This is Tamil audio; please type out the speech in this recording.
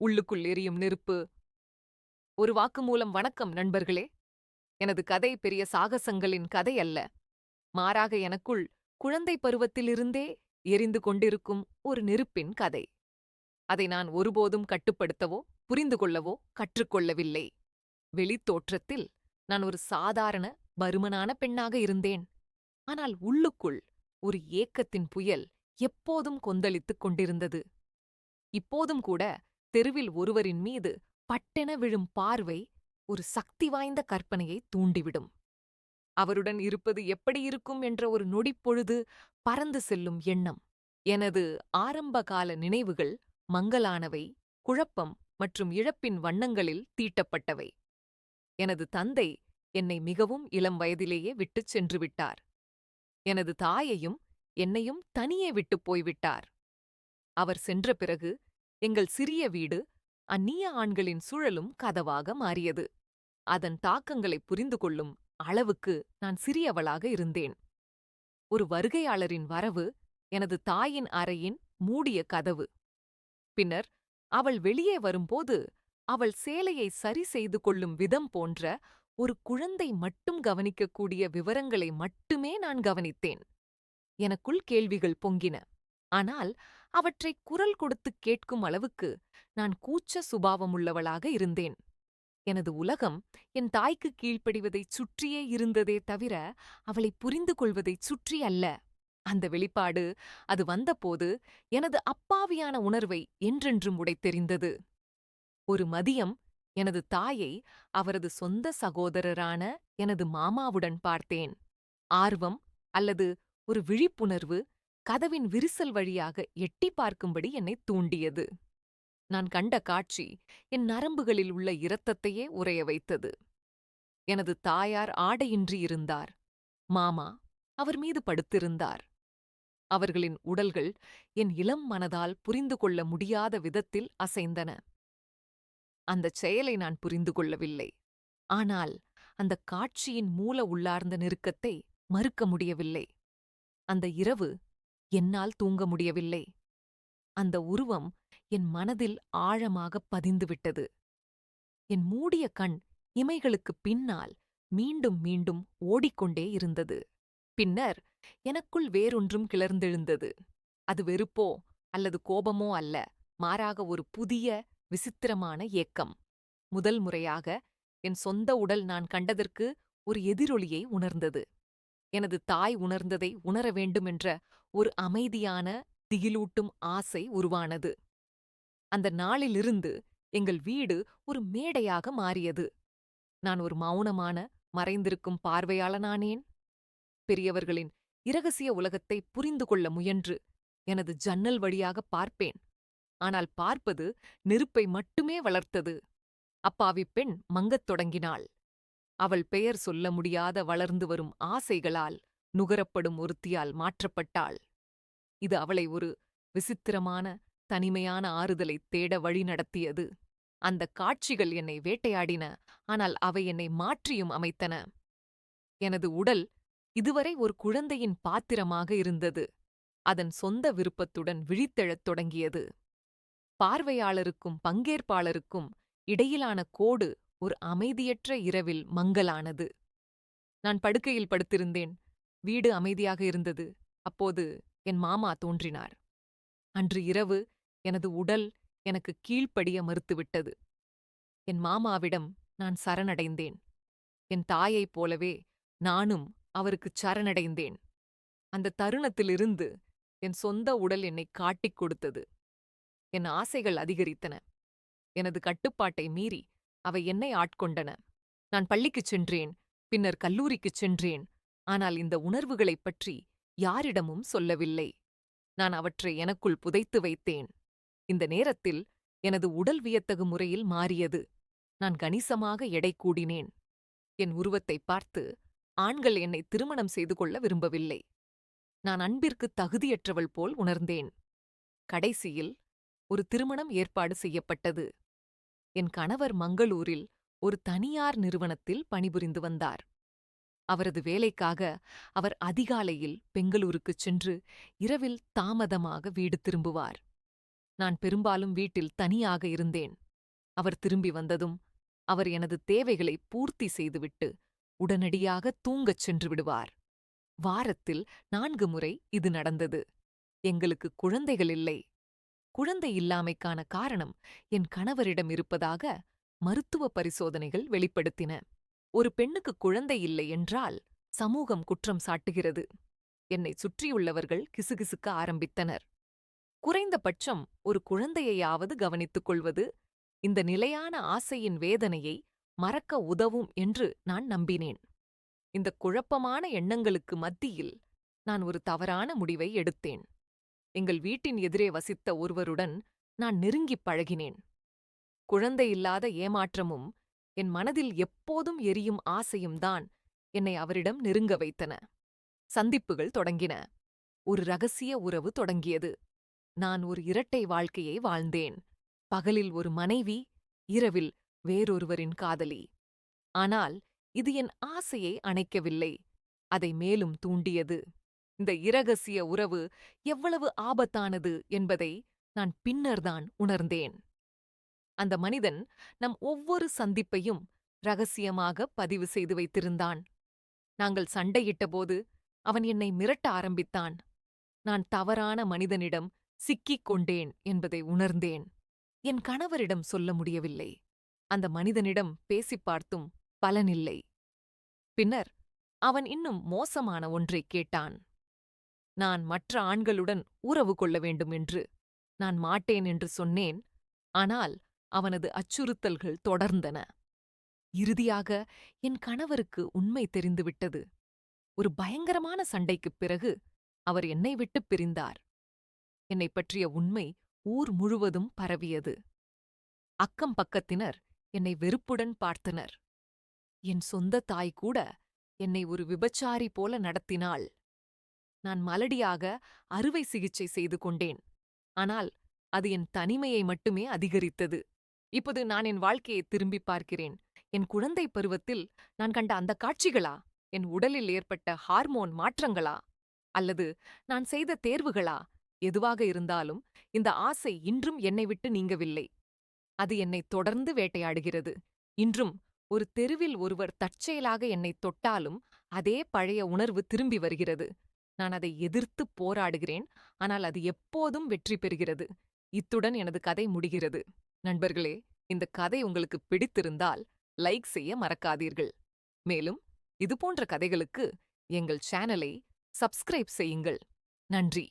உள்ளுக்குள் எரியும் நெருப்பு. ஒரு வாக்குமூலம். வணக்கம் நண்பர்களே. எனது கதை பெரிய சாகசங்களின் கதை அல்ல. மாறாக எனக்குள் குழந்தை பருவத்திலிருந்தே எரிந்து கொண்டிருக்கும் ஒரு நெருப்பின் கதை. அதை நான் ஒருபோதும் கட்டுப்படுத்தவோ புரிந்து கொள்ளவோ கற்றுக்கொள்ளவில்லை. வெளித்தோற்றத்தில் நான் ஒரு சாதாரண பருமனான பெண்ணாக இருந்தேன். ஆனால் உள்ளுக்குள் ஒரு ஏக்கத்தின் புயல் எப்போதும் கொந்தளித்துக் கொண்டிருந்தது. இப்போதும் கூட தெருவில் ஒருவரின் மீது பட்டென விழும் பார்வை ஒரு சக்தி வாய்ந்த கற்பனையை தூண்டிவிடும். அவருடன் இருப்பது எப்படி இருக்கும் என்ற ஒரு நொடிப்பொழுது பறந்து செல்லும் எண்ணம். எனது ஆரம்பகால நினைவுகள் மங்கலானவை, குழப்பம் மற்றும் இழப்பின் வண்ணங்களில் தீட்டப்பட்டவை. எனது தந்தை என்னை மிகவும் இளம் வயதிலேயே விட்டுச் சென்று விட்டார். எனது தாயையும் என்னையும் தனியே விட்டுப் போய்விட்டார். அவர் சென்ற பிறகு எங்கள் சிறிய வீடு அந்நிய ஆண்களின் சுழலும் கதவாக மாறியது. அதன் தாக்கங்களை புரிந்து கொள்ளும் அளவுக்கு நான் சிறியவளாக இருந்தேன். ஒரு வருகையாளரின் வரவு எனது தாயின் அறையின் மூடிய கதவு. பின்னர் அவள் வெளியே வரும்போது அவள் சேலையை சரி செய்து கொள்ளும் விதம் போன்ற ஒரு குழந்தை மட்டும் கவனிக்கக்கூடிய விவரங்களை மட்டுமே நான் கவனித்தேன். எனக்குள் கேள்விகள் பொங்கின. ஆனால் அவற்றை குரல் கொடுத்துக் கேட்கும் அளவுக்கு நான் கூச்ச சுபாவமுள்ளவளாக இருந்தேன். எனது உலகம் என் தாய்க்கு கீழ்ப்படிவதைச் சுற்றியே இருந்ததே தவிர அவளைப் புரிந்து கொள்வதைச் சுற்றி அல்ல. அந்த வெளிப்பாடு அது வந்தபோது எனது அப்பாவியான உணர்வை என்றென்றும் உடைத்தெறிந்தது. ஒரு மதியம் எனது தாயை அவரது சொந்த சகோதரரான எனது மாமாவுடன் பார்த்தேன். ஆர்வம் அல்லது ஒரு விழிப்புணர்வு கதவின் விரிசல் வழியாக எட்டி பார்க்கும்படி என்னைத் தூண்டியது. நான் கண்ட காட்சி என் நரம்புகளில் உள்ள இரத்தத்தையே உறைய வைத்தது. எனது தாயார் ஆடையின்றி இருந்தார். மாமா அவர் மீது படுத்திருந்தார். அவர்களின் உடல்கள் என் இளம் மனதால் புரிந்து கொள்ள முடியாத விதத்தில் அசைந்தன. அந்தச் செயலை நான் புரிந்து கொள்ளவில்லை. ஆனால் அந்தக் காட்சியின் மூல உள்ளார்ந்த நெருக்கத்தை மறுக்க முடியவில்லை. அந்த இரவு என்னால் தூங்க முடியவில்லை. அந்த உருவம் என் மனதில் ஆழமாகப் பதிந்துவிட்டது. என் மூடிய கண் இமைகளுக்குப் பின்னால் மீண்டும் மீண்டும் ஓடிக்கொண்டே இருந்தது. பின்னர் எனக்குள் வேறொன்றும் கிளர்ந்தெழுந்தது. அது வெறுப்போ அல்லது கோபமோ அல்ல, மாறாக ஒரு புதிய விசித்திரமான ஏக்கம். முதல் முறையாக என் சொந்த உடல் நான் கண்டதற்கு ஒரு எதிரொலியை உணர்ந்தது. எனது தாய் உணர்ந்ததை உணர வேண்டுமென்ற ஒரு அமைதியான, திகிலூட்டும் ஆசை உருவானது. அந்த நாளிலிருந்து எங்கள் வீடு ஒரு மேடையாக மாறியது. நான் ஒரு மௌனமான, மறைந்திருக்கும் பார்வையாளனானேன். பெரியவர்களின் இரகசிய உலகத்தை புரிந்து கொள்ள முயன்று எனது ஜன்னல் வழியாக பார்ப்பேன். ஆனால் பார்ப்பது நெருப்பை மட்டுமே வளர்த்தது. அப்பாவிப் பெண் மங்கத் தொடங்கினாள். அவள் பெயர் சொல்ல முடியாத வளர்ந்து வரும் ஆசைகளால் நுகரப்படும் ஒருத்தியால் மாற்றப்பட்டாள். இது அவளை ஒரு விசித்திரமான, தனிமையான ஆறுதலைத் தேட வழி நடத்தியது. அந்தக் காட்சிகள் என்னை வேட்டையாடின, ஆனால் அவை என்னை மாற்றியும் அமைத்தன. எனது உடல் இதுவரை ஒரு குழந்தையின் பாத்திரமாக இருந்தது. அதன் சொந்த விருப்பத்துடன் விழித்தெழத் தொடங்கியது. பார்வையாளருக்கும் பங்கேற்பாளருக்கும் இடையிலான கோடு ஒரு அமைதியற்ற இரவில் மங்கலானது. நான் படுக்கையில் படுத்திருந்தேன். வீடு அமைதியாக இருந்தது. அப்போது என் மாமா தோன்றினார். அன்று இரவு எனது உடல் எனக்கு கீழ்ப்படிய மறுத்துவிட்டது. என் மாமாவிடம் நான் சரணடைந்தேன். என் தாயைப் போலவே நானும் அவருக்குச் சரணடைந்தேன். அந்த தருணத்திலிருந்து என் சொந்த உடல் என்னைக் காட்டிக் கொடுத்தது. என் ஆசைகள் அதிகரித்தன. எனது கட்டுப்பாட்டை மீறி அவை என்னை ஆட்கொண்டன. நான் பள்ளிக்குச் சென்றேன், பின்னர் கல்லூரிக்குச் சென்றேன். ஆனால் இந்த உணர்வுகளைப் பற்றி யாரிடமும் சொல்லவில்லை. நான் அவற்றை எனக்குள் புதைத்து வைத்தேன். இந்த நேரத்தில் எனது உடல் வியத்தகு முறையில் மாறியது. நான் கணிசமாக எடை கூடினேன். என் உருவத்தைப் பார்த்து ஆண்கள் என்னை திருமணம் செய்து கொள்ள விரும்பவில்லை. நான் அன்பிற்குத் தகுதியற்றவள் போல் உணர்ந்தேன். கடைசியில் ஒரு திருமணம் ஏற்பாடு செய்யப்பட்டது. என் கணவர் மங்களூரில் ஒரு தனியார் நிறுவனத்தில் பணிபுரிந்து வந்தார். அவரது வேலைக்காக அவர் அதிகாலையில் பெங்களூருக்குச் சென்று இரவில் தாமதமாக வீடு திரும்புவார். நான் பெரும்பாலும் வீட்டில் தனியாக இருந்தேன். அவர் திரும்பி வந்ததும் அவர் எனது தேவைகளை பூர்த்தி செய்துவிட்டு உடனடியாக தூங்கச் சென்று விடுவார். வாரத்தில் 4 முறை இது நடந்தது. எங்களுக்கு குழந்தைகள் இல்லை. குழந்தை இல்லாமைக்கான காரணம் என் கணவரிடம் இருப்பதாக மருத்துவ பரிசோதனைகள் வெளிப்படுத்தின. ஒரு பெண்ணுக்கு குழந்தை இல்லை என்றால் சமூகம் குற்றம் சாட்டுகிறது. என்னை சுற்றியுள்ளவர்கள் கிசுகிசுக்க ஆரம்பித்தனர். குறைந்தபட்சம் ஒரு குழந்தையையாவது கவனித்துக் கொள்வது இந்த நிலையான ஆசையின் வேதனையை மறக்க உதவும் என்று நான் நம்பினேன். இந்த குழப்பமான எண்ணங்களுக்கு மத்தியில் நான் ஒரு தவறான முடிவை எடுத்தேன். எங்கள் வீட்டின் எதிரே வசித்த ஒருவருடன் நான் நெருங்கிப் பழகினேன். குழந்தையில்லாத ஏமாற்றமும் என் மனதில் எப்போதும் எரியும் ஆசையும் தான் என்னை அவரிடம் நெருங்க வைத்தன. சந்திப்புகள் தொடங்கின. ஒரு ரகசிய உறவு தொடங்கியது. நான் ஒரு இரட்டை வாழ்க்கையை வாழ்ந்தேன். பகலில் ஒரு மனைவி, இரவில் வேறொருவரின் காதலி. ஆனால் இது என் ஆசையை அணைக்கவில்லை, அதை மேலும் தூண்டியது. இந்த இரகசிய உறவு எவ்வளவு ஆபத்தானது என்பதை நான் பின்னர்தான் உணர்ந்தேன். அந்த மனிதன் நம் ஒவ்வொரு சந்திப்பையும் ரகசியமாக பதிவு செய்து வைத்திருந்தான். நாங்கள் சண்டையிட்டபோது அவன் என்னை மிரட்ட ஆரம்பித்தான். நான் தவறான மனிதனிடம் சிக்கிக் கொண்டேன் என்பதை உணர்ந்தேன். என் கணவரிடம் சொல்ல முடியவில்லை. அந்த மனிதனிடம் பேசிப் பார்த்தும் பலனில்லை. பின்னர் அவன் இன்னும் மோசமான ஒன்றைக் கேட்டான். நான் மற்ற ஆண்களுடன் உறவு கொள்ள வேண்டும் என்று. நான் மாட்டேன் என்று சொன்னேன். ஆனால் அவனது அச்சுறுத்தல்கள் தொடர்ந்தன. இறுதியாக என் கணவருக்கு உண்மை தெரிந்துவிட்டது. ஒரு பயங்கரமான சண்டைக்குப் பிறகு அவர் என்னை விட்டுப் பிரிந்தார். என்னைப் பற்றிய உண்மை ஊர் முழுவதும் பரவியது. அக்கம் பக்கத்தினர் என்னை வெறுப்புடன் பார்த்தனர். என் சொந்த தாய் கூட என்னை ஒரு விபச்சாரி போல நடத்தினாள். நான் மலடியாக அறுவை சிகிச்சை செய்து கொண்டேன். ஆனால் அது என் தனிமையை மட்டுமே அதிகரித்தது. இப்போது நான் என் வாழ்க்கையை திரும்பிப் பார்க்கிறேன். என் குழந்தை பருவத்தில் நான் கண்ட அந்த காட்சிகளா? என் உடலில் ஏற்பட்ட ஹார்மோன் மாற்றங்களா? அல்லது நான் செய்த தேர்வுகளா? எதுவாக இருந்தாலும் இந்த ஆசை இன்றும் என்னை விட்டு நீங்கவில்லை. அது என்னை தொடர்ந்து வேட்டையாடுகிறது. இன்றும் ஒரு தெருவில் ஒருவர் தற்செயலாக என்னைத் தொட்டாலும் அதே பழைய உணர்வு திரும்பி வருகிறது. நான் அதை எதிர்த்துப் போராடுகிறேன், ஆனால் அது எப்போதும் வெற்றி பெறுகிறது. இத்துடன் எனது கதை முடிகிறது. நண்பர்களே, இந்த கதை உங்களுக்கு பிடித்திருந்தால் லைக் செய்ய மறக்காதீர்கள். மேலும் இதுபோன்ற கதைகளுக்கு எங்கள் சேனலை சப்ஸ்கிரைப் செய்யுங்கள். நன்றி.